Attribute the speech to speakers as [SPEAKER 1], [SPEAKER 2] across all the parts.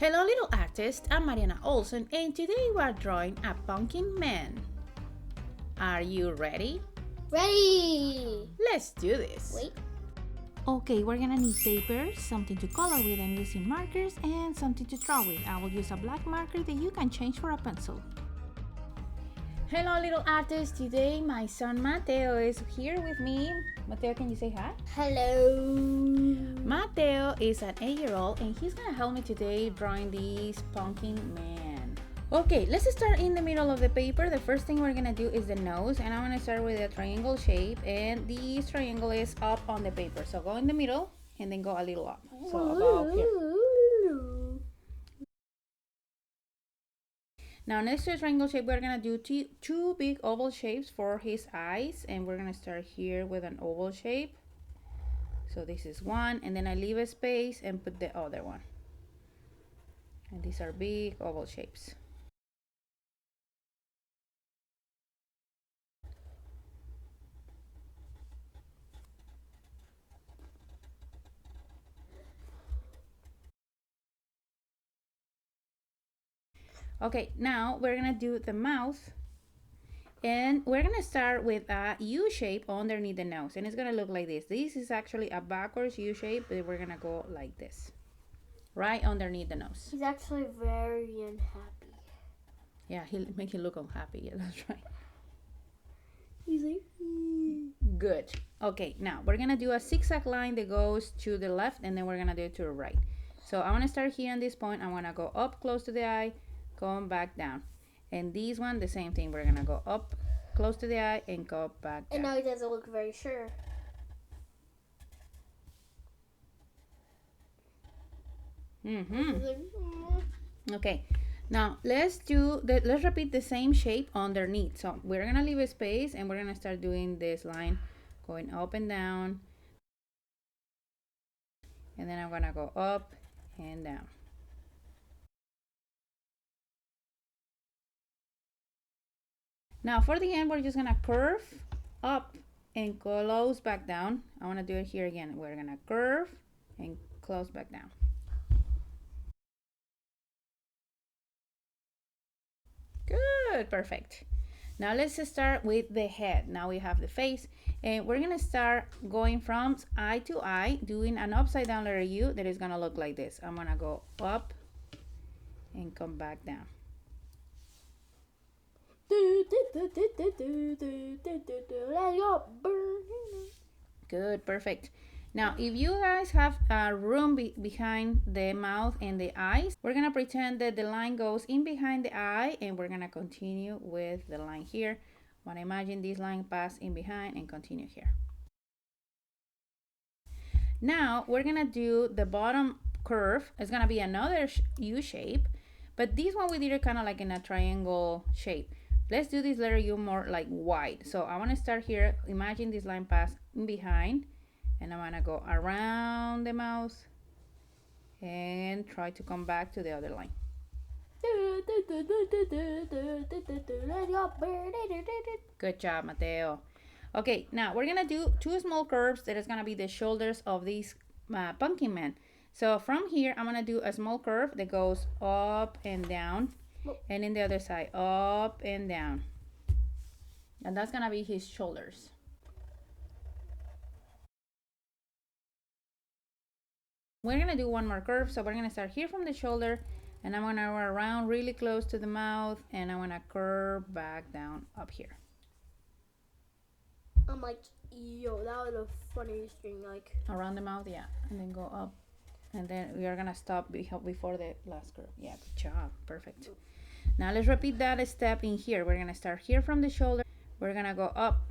[SPEAKER 1] Hello little artists, I'm Mariana Olsen and today we are drawing a pumpkin man. Are you ready?
[SPEAKER 2] Ready!
[SPEAKER 1] Let's do this.
[SPEAKER 2] Wait.
[SPEAKER 1] Okay, we're gonna need paper, something to color with. I'm using markers and something to draw with. I will use a black marker that you can change for a pencil. Hello little artists, today my son Mateo is here with me. Mateo, can you say hi?
[SPEAKER 2] Hello.
[SPEAKER 1] Mateo is an 8-year-old and he's gonna help me today drawing this pumpkin man. Okay, let's start in the middle of the paper. The first thing we're gonna do is the nose, and I'm gonna start with a triangle shape, and this triangle is up on the paper. So go in the middle and then go a little up. So about here. Now next to the triangle shape, we're gonna do two big oval shapes for his eyes, and we're gonna start here with an oval shape. So this is one, and then I leave a space and put the other one. And these are big oval shapes. Okay, now we're gonna do the mouth, and we're gonna start with a U shape underneath the nose, and it's gonna look like this. This is actually a backwards U shape, but we're gonna go like this, right underneath the nose.
[SPEAKER 2] He's actually very unhappy.
[SPEAKER 1] Yeah, he'll make you look unhappy. Yeah, that's right.
[SPEAKER 2] He's like,
[SPEAKER 1] Good. Okay, now we're gonna do a zigzag line that goes to the left, and then we're gonna do it to the right. So I want to start here on this point. I want to go up close to the eye, going back down, and this one the same thing. We're gonna go up close to the eye and go back down.
[SPEAKER 2] And now he doesn't look very sure.
[SPEAKER 1] Okay, now let's repeat the same shape underneath. So we're gonna leave a space and we're gonna start doing this line going up and down, and then I'm gonna go up and down. Now for the end, we're just gonna curve up and close back down. I want to do it here again. We're gonna curve and close back down. Good, perfect. Now let's start with the head. Now we have the face, and we're gonna start going from eye to eye, doing an upside down letter U that is gonna look like this. I'm gonna go up and come back down. Good, perfect. Now, if you guys have room behind the mouth and the eyes, we're gonna pretend that the line goes in behind the eye, and we're gonna continue with the line here. Wanna imagine this line pass in behind and continue here. Now, we're gonna do the bottom curve. It's gonna be another U shape, but this one we did it kind of like in a triangle shape. Let's do this letter U more like wide. So I wanna start here. Imagine this line pass in behind, and I'm gonna go around the mouth and try to come back to the other line. Good job, Mateo. Okay, now we're gonna do two small curves that is gonna be the shoulders of this pumpkin man. So from here, I'm gonna do a small curve that goes up and down, and in the other side, up and down. And that's gonna be his shoulders. We're gonna do one more curve, so we're gonna start here from the shoulder, and I'm gonna go around really close to the mouth, and I'm gonna curve back down up here.
[SPEAKER 2] I'm like, yo, that was the funniest thing. Like
[SPEAKER 1] around the mouth, yeah, and then go up, and then we are gonna stop before the last curve. Yeah, good job, perfect. Now let's repeat that step in here. We're gonna start here from the shoulder. We're gonna go up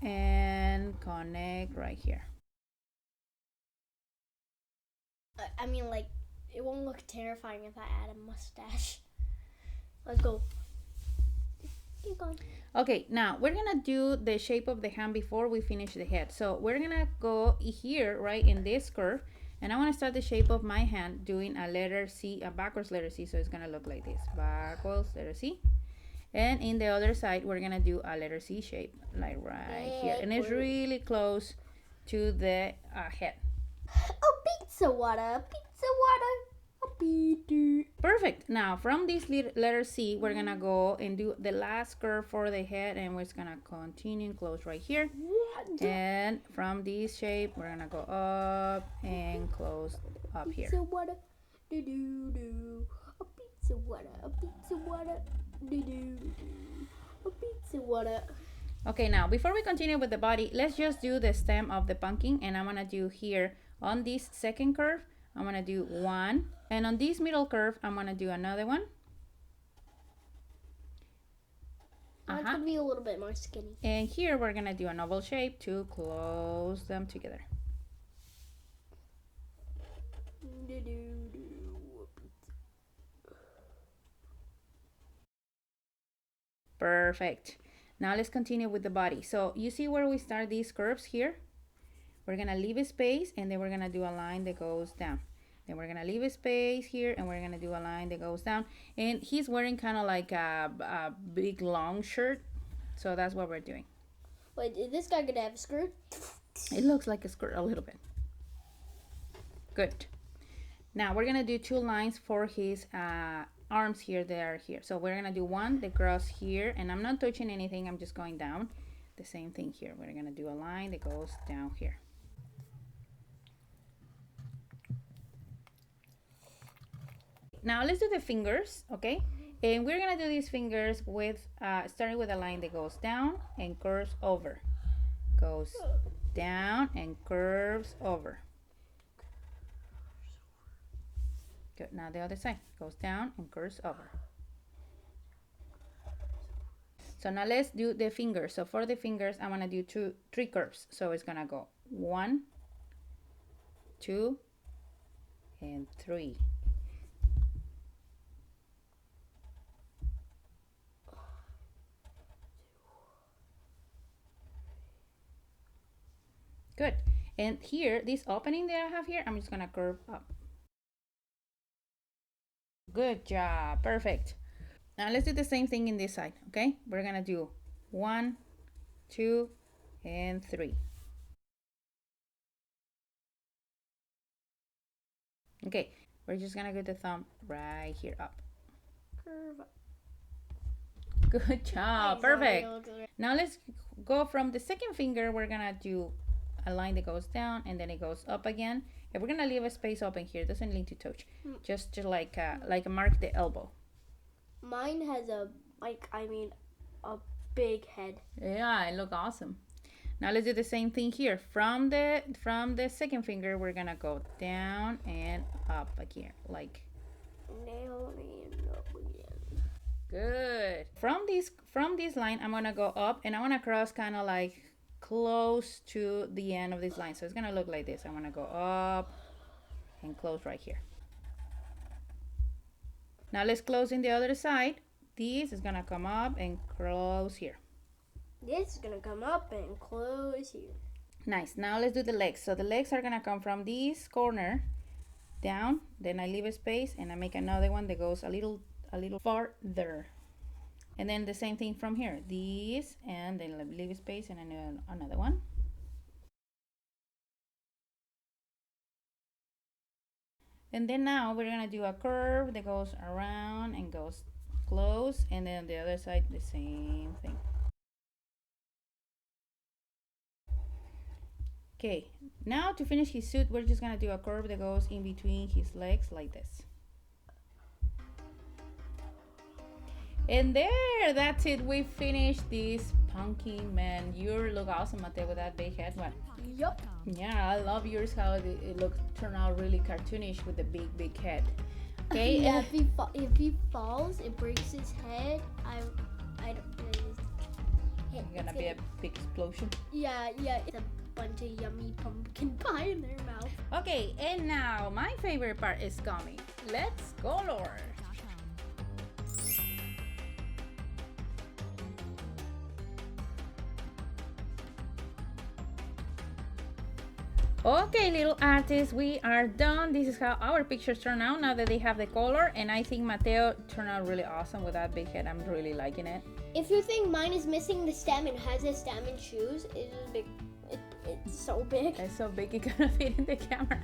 [SPEAKER 1] and connect right here.
[SPEAKER 2] I mean, like, it won't look terrifying if I add a mustache. Let's go. Keep going.
[SPEAKER 1] Okay, now we're gonna do the shape of the hand before we finish the head. So we're gonna go here, right, in this curve, and I wanna start the shape of my hand doing a letter C, a backwards letter C, so it's gonna look like this, backwards letter C. And in the other side, we're gonna do a letter C shape, like right here, and it's really close to the head.
[SPEAKER 2] Oh, pizza water,
[SPEAKER 1] Perfect. Now from this letter C, we're gonna go and do the last curve for the head, and we're just gonna continue close right here. And from this shape, we're gonna go up and close up here.
[SPEAKER 2] A pizza water, a pizza water, a pizza water.
[SPEAKER 1] Okay, now before we continue with the body, let's just do the stem of the pumpkin, and I'm gonna do here on this second curve, I'm gonna do one, and on this middle curve, I'm gonna do another one.
[SPEAKER 2] Mine's gonna be a little bit more skinny.
[SPEAKER 1] And here we're gonna do an oval shape to close them together. Perfect. Now let's continue with the body. So you see where we start these curves here? We're gonna leave a space, and then we're gonna do a line that goes down. Then we're gonna leave a space here, and we're gonna do a line that goes down. And he's wearing kind of like a big long shirt, so that's what we're doing.
[SPEAKER 2] Wait, is this guy gonna have a skirt?
[SPEAKER 1] It looks like a skirt a little bit. Good. Now we're gonna do two lines for his arms here. They are here. So we're gonna do one that cross here, and I'm not touching anything. I'm just going down. The same thing here. We're gonna do a line that goes down here. Now let's do the fingers, okay? And we're gonna do these fingers with starting with a line that goes down and curves over. Goes down and curves over. Good. Now the other side goes down and curves over. So now let's do the fingers. So for the fingers, I'm gonna do three curves. So it's gonna go 1, 2, and 3. Good. And here, this opening that I have here, I'm just gonna curve up. Good job. Perfect. Now let's do the same thing in this side, okay? We're gonna do 1, 2, and 3. Okay, we're just gonna get the thumb right here up.
[SPEAKER 2] Curve up.
[SPEAKER 1] Good job. Perfect. Now let's go from the second finger. We're gonna do a line that goes down, and then it goes up again. And we're gonna leave a space open here. It doesn't need to touch. Just like mark the elbow.
[SPEAKER 2] Mine has a big head.
[SPEAKER 1] Yeah, it looks awesome. Now let's do the same thing here. From the second finger, we're gonna go down and up again, like.
[SPEAKER 2] Down and up again.
[SPEAKER 1] Good. From this line, I'm gonna go up, and I wanna cross kind of like close to the end of this line. So it's gonna look like this. I'm gonna go up and close right here. Now let's close in the other side. This is gonna come up and close here.
[SPEAKER 2] This is gonna come up and close here.
[SPEAKER 1] Nice. Now let's do the legs. So the legs are gonna come from this corner down. Then I leave a space, and I make another one that goes a little farther. And then the same thing from here. This, and then leave a space, and another one. And then now we're gonna do a curve that goes around and goes close, and then the other side the same thing. Okay, now to finish his suit, we're just gonna do a curve that goes in between his legs like this. And there, that's it. We finished this pumpkin man. You look awesome, Mateo, with that big head. What?
[SPEAKER 2] Yup.
[SPEAKER 1] Yeah, I love yours. How it turned out really cartoonish with the big head. Okay.
[SPEAKER 2] Yeah, if he falls, it breaks his head.
[SPEAKER 1] It's gonna be a big explosion.
[SPEAKER 2] Yeah. It's a bunch of yummy pumpkin pie in their mouth.
[SPEAKER 1] Okay, and now my favorite part is coming. Let's color. Okay, little artists, we are done. This is how our pictures turn out now that they have the color, and I think Mateo turned out really awesome with that big head. I'm really liking it.
[SPEAKER 2] If you think mine is missing the stem and has a stem and shoes, it's big. It's so big.
[SPEAKER 1] It's so big it cannot fit in the camera.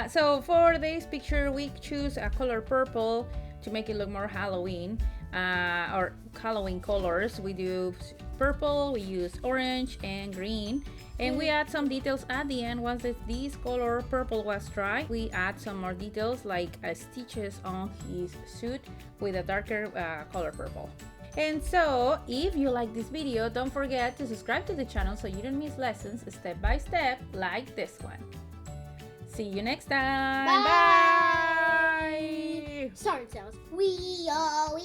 [SPEAKER 1] So for this picture, we choose a color purple to make it look more Halloween, or Halloween colors. We do purple, we use orange and green, and we add some details at the end. Once this color purple was dry, we add some more details like stitches on his suit with a darker color purple. And so, if you like this video, don't forget to subscribe to the channel so you don't miss lessons step by step like this one. See you next time. Bye.
[SPEAKER 2] Sorry, sounds. We are.